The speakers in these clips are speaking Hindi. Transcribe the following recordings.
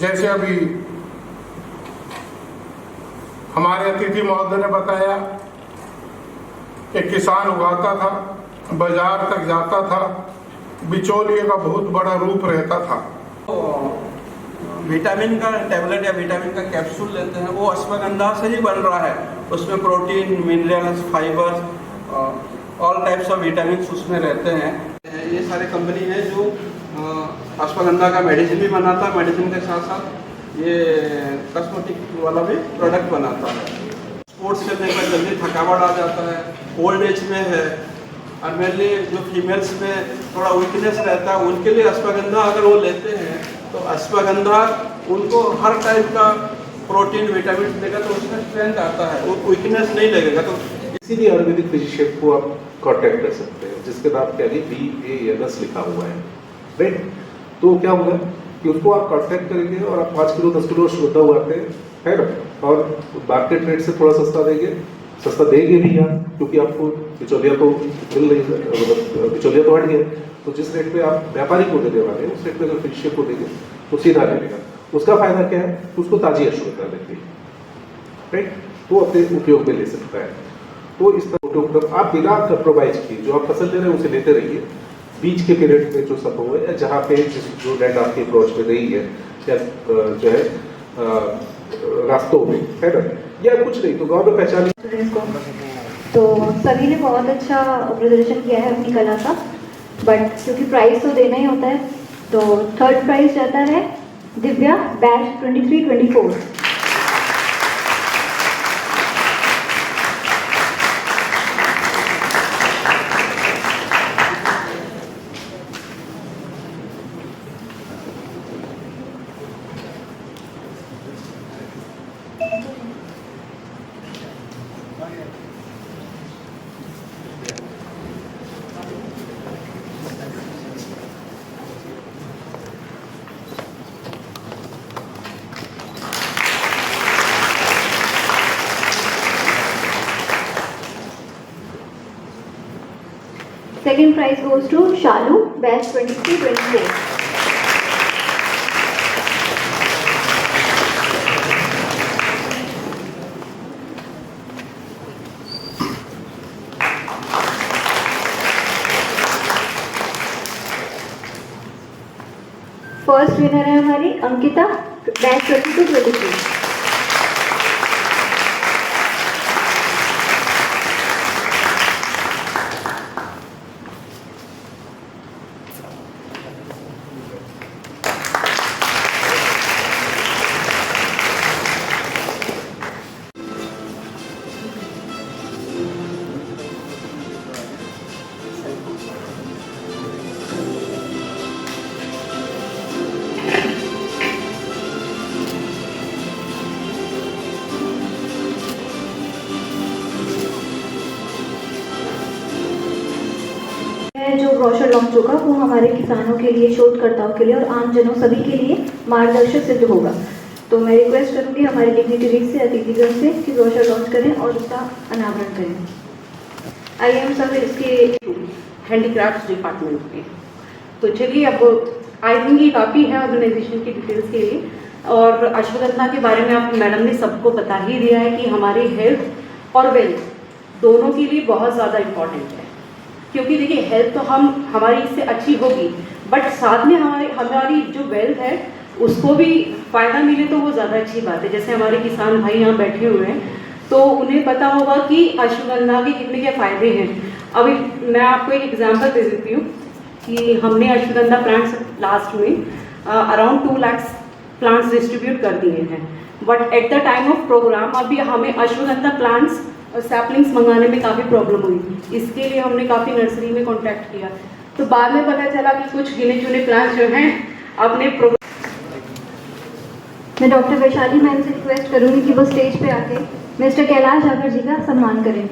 जैसे अभी हमारे अतिथि महोदय ने बताया कि किसान उगाता था, बाजार तक जाता था, बिचौलिए का बहुत बड़ा रूप रहता था। विटामिन का टैबलेट या विटामिन का कैप्सूल लेते हैं, वो अश्वगंधा से ही बन रहा है। उसमें protein, minerals, fibres, all types of vitamin उसमें रहते हैं। ये सारे कंपनी है जो अश्वगंधा का मेडिसिन भी बनाता है, मेडिसिन के साथ साथ ये कॉस्मेटिक वाला भी प्रोडक्ट बनाता है। स्पोर्ट्स खेलने पर जल्दी थकावट आ जाता है, ओल्ड एज में है, और मेनली जो फीमेल्स में थोड़ा वीकनेस रहता है, उनके लिए अश्वगंधा अगर वो लेते हैं तो अश्वगंधा उनको हर टाइप का प्रोटीन, विटामिन देगा, तो उसमें स्ट्रेंथ आता है, वो वीकनेस नहीं लगेगा। तो इसीलिए आयुर्वेदिक फिजिशियन को आप कांटेक्ट कर सकते हैं, जिसके नाम क्या है BAMS लिखा हुआ है, राइट। तो क्या होगा कि उसको आप कांटेक्ट करेंगे और आप 5 किलो 10 किलो शुद्ध उगाते हैं ना, और मार्केट रेट से थोड़ा सस्ता देंगे, सस्ता देंगे भी यार, क्योंकि आपको बिचौलिया तो मिल नहीं, मतलब बिचौलिया तो हट गया, तो जिस रेट पे आप व्यापारी को देने वाले हैं उस रेट पे अगर फिजिशियन को देंगे तो सीधा लेगा। उसका फायदा क्या है, उसको ताजी अश्वगंधा देती है, राइट, तो अपने उपयोग में ले सकता है। तो इस तरह आप बिना कंप्रोमाइज किए जो आप फसल ले रहे हैं उसे लेते रहिए। बीच के पीरियड में जो संभव है, या जहाँ पे जो लैंड आपकी अप्रोच में नहीं है, या जो है रास्तों में है ना, या कुछ नहीं तो गाँव में पहचान। तो सभी ने बहुत अच्छा प्रदर्शन किया है अपनी कला का, बट क्योंकि प्राइज तो देना ही होता है, तो थर्ड प्राइज जाता है Divya batch 23-24। Second prize goes to Shalu, batch 23-24. First winner है हमारी अंकिता, बैच 22-23। जो ब्रोशर लॉन्च होगा वो हमारे किसानों के लिए, शोधकर्ताओं के लिए और आम जनों सभी के लिए मार्गदर्शक सिद्ध होगा। तो मैं रिक्वेस्ट करूंगी हमारे डिग्निटरीज से, अतिथिगण से कि ब्रोशर लॉन्च करें और उसका अनावरण करें। आइए हम सब इसके हैंडीक्राफ्ट डिपार्टमेंट के, तो चलिए अब आई थिंक ये काफ़ी है ऑर्गेनाइजेशन की डिटेल्स के लिए। और अश्वगंधा के बारे में आप मैडम ने सबको बता ही दिया है कि हमारी हेल्थ और वेल्थ दोनों के लिए बहुत ज़्यादा इम्पॉर्टेंट है, क्योंकि देखिए हेल्थ तो हमारी इससे अच्छी होगी, बट साथ में हमारी जो वेल्थ है उसको भी फ़ायदा मिले तो वो ज़्यादा अच्छी बात है। जैसे हमारे किसान भाई यहाँ बैठे हुए हैं तो उन्हें पता होगा कि अश्वगंधा के कितने क्या फ़ायदे हैं। अभी मैं आपको एक एग्जांपल दे देती हूँ कि हमने अश्वगंधा प्लांट्स लास्ट में अराउंड 2 लाख प्लांट्स डिस्ट्रीब्यूट कर दिए हैं, but at the time of programme अभी हमें अश्वगंधा प्लांट्स और सैपलिंग्स मंगाने में काफ़ी प्रॉब्लम हुई। इसके लिए हमने काफ़ी नर्सरी में कॉन्टैक्ट किया, तो बाद में पता चला कि कुछ गिने चुने प्लांट्स जो हैं अपने मैं डॉक्टर वैशाली मैम से रिक्वेस्ट करूंगी कि वो स्टेज पे आके मिस्टर कैलाश जाखड़ जी का सम्मान करें।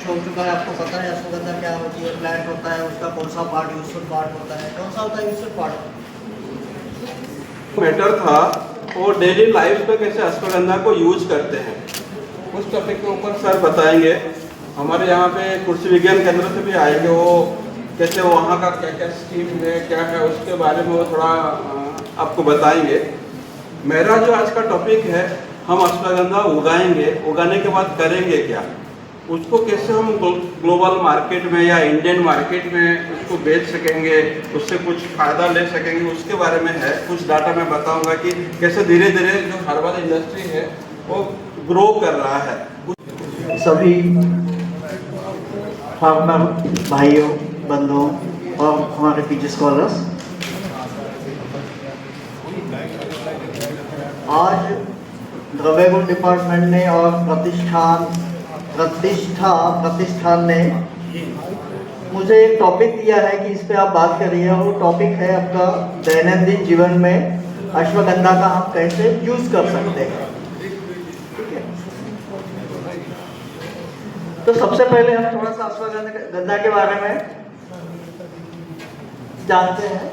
हो चुका है, आपको पता है अश्वगंधा क्या होती जो प्लांट होता है उसका कौन सा पार्ट यूजफुल पार्ट होता है, कौन सा होता है यूजफुल पार्ट? मैटर था वो डेली लाइफ में कैसे अश्वगंधा को यूज करते हैं, उस टॉपिक के ऊपर सर बताएंगे। हमारे यहाँ पे कृषि विज्ञान केंद्र से भी आएंगे, वो कैसे वहाँ का क्या क्या स्कीम है क्या है उसके बारे में वो थोड़ा आपको बताएंगे। मेरा जो आज का टॉपिक है, हम अश्वगंधा उगाएंगे, उगाने के बाद करेंगे क्या, उसको कैसे हम ग्लोबल मार्केट में या इंडियन मार्केट में उसको बेच सकेंगे, उससे कुछ फ़ायदा ले सकेंगे, उसके बारे में है। कुछ डाटा मैं बताऊंगा कि कैसे धीरे धीरे जो हर्बल इंडस्ट्री है वो ग्रो कर रहा है। सभी फार्मर भाइयों बंधुओं और हमारे पीजी स्कॉलर्स, आज द्रव्य गुण डिपार्टमेंट ने और प्रतिष्ठान ने मुझे एक टॉपिक दिया है कि इस पे आप बात करिए। वो टॉपिक है आपका दैनंदिन जीवन में अश्वगंधा का हम कैसे यूज कर सकते हैं। ठीक है, तो सबसे पहले हम थोड़ा सा अश्वगंधा के बारे में जानते हैं।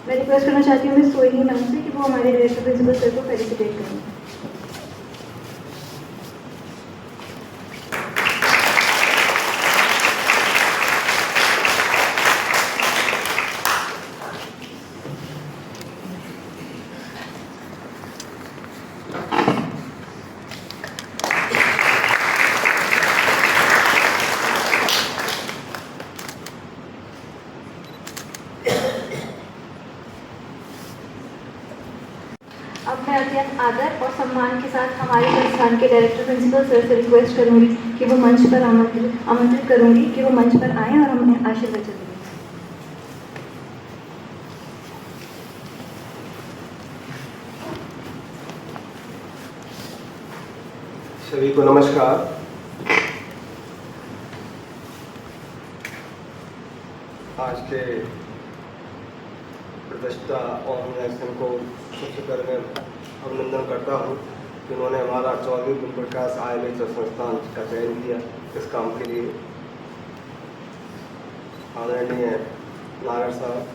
मैं रिक्वेस्ट करना चाहती हूँ मिस सोहिनी मैम से कि वो हमारे डायरेक्टर प्रिंसिपल सर को फेलिसिटेट करें। अब मैं अत्यंत आदर और सम्मान के साथ हमारे संस्थान के डायरेक्टर प्रिंसिपल सर से रिक्वेस्ट करूंगी कि वो मंच पर आमंत्रित करूंगी कि वो मंच पर आएं और हमें आशीर्वचन दें। सभी को नमस्कार। आज के प्रतिष्ठा ऑर्गेनाइजेशन को सबसे पहले मैं अभिनंदन करता हूँ कि उन्होंने हमारा 24 गुण प्रकाश आयुर्वेद संस्थान का चयन किया इस काम के लिए। आदरणीय नागर साहब,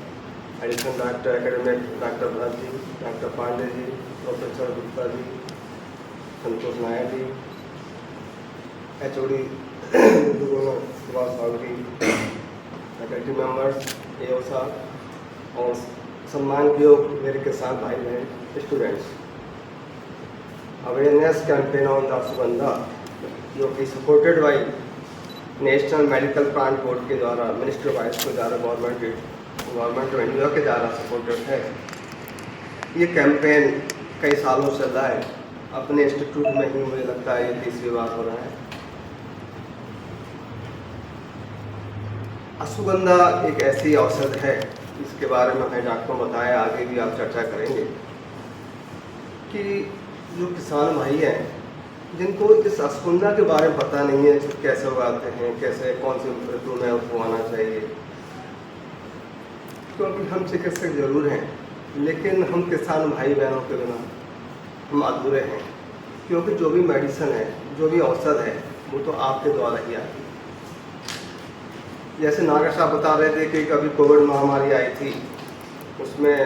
additional director academic doctor Bharat ji, doctor Pandey ji, professor Gupta ji, Santosh Nair ji, HOD Subhash साहब जी, फैकल्टी मेंबर्स, AO साहब और सम्मान के मेरे किसान भाई बहन students. Awareness campaign on the ashwagandha जो कि supported by national medical plant board के द्वारा, मिनिस्टर वाइस के द्वारा, गवर्नमेंट ऑफ इंडिया के द्वारा सपोर्टेड है। ये कैंपेन कई सालों से चल रहा है। अपने इंस्टीट्यूट में ही मुझे लगता है ये 30वीं बार हो रहा है। अश्वगंधा एक ऐसी औषध है, इसके बारे में हमें डॉक्टर बताया, आगे भी आप चर्चा करेंगे, कि जो किसान भाई हैं जिनको इस अश्वगंधा के बारे में पता नहीं है, कैसे उगाते हैं, कैसे कौन सी ऋतु में उसको आना चाहिए, क्योंकि हम चिकित्सक जरूर हैं लेकिन हम किसान भाई बहनों के बिना हम अधूरे हैं। क्योंकि जो भी मेडिसिन है, जो भी औषध है, वो तो आपके द्वारा ही आती है। जैसे नागर साहब बता रहे थे कि कभी कोविड महामारी आई थी, उसमें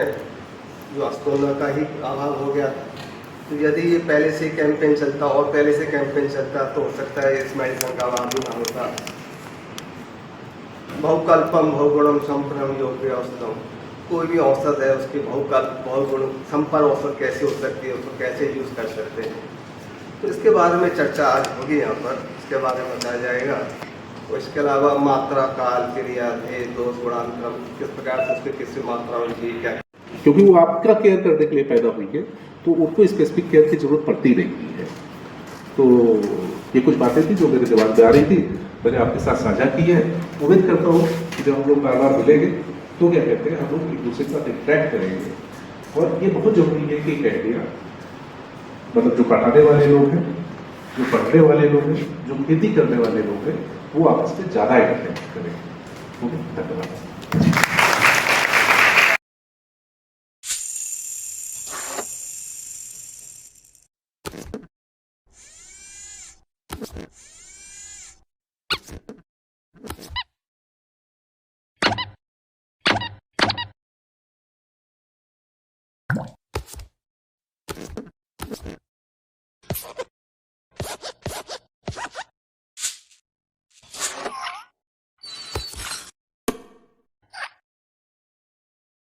जो अश्वगंधा का ही अभाव हो गया था। तो यदि ये पहले से कैंपेन चलता और पहले से कैंपेन चलता तो हो सकता है इस मेडिसिन का अभाव भी ना होता। बहुकल्पम बहुगुणम संपन्नम योग्य औषधम, कोई भी औषध है उसकी बहुगुण संपन्न औषध कैसे हो सकती है, उसको कैसे यूज़ कर सकते हैं, तो इसके बारे में चर्चा आज होगी यहाँ पर, इसके बारे में बताया जाएगा। और इसके अलावा मात्रा, काल, क्रिया, भेद, दोष, गुणांतरम, किस प्रकार से उसकी किसी मात्रा होगी, क्या, क्योंकि वो आपका केयर करने के लिए पैदा हुई है तो उनको स्पेसिफिक केयर की जरूरत पड़ती नहीं है। तो ये कुछ बातें थी जो मेरे दिमाग में आ रही थी, मैंने आपके साथ साझा की है। उम्मीद करता हूँ कि जब हम लोग बार बार मिलेंगे तो क्या कहते हैं, हम लोग एक दूसरे के साथ इंटरेक्ट करेंगे। और ये बहुत जरूरी है कि कह दिया, मतलब जो पढ़ाने वाले लोग हैं जो पढ़ने वाले लोग हैं, जो खेती करने वाले लोग हैं, वो आपस में ज्यादा इंटरेक्ट करें। ओके, धन्यवाद।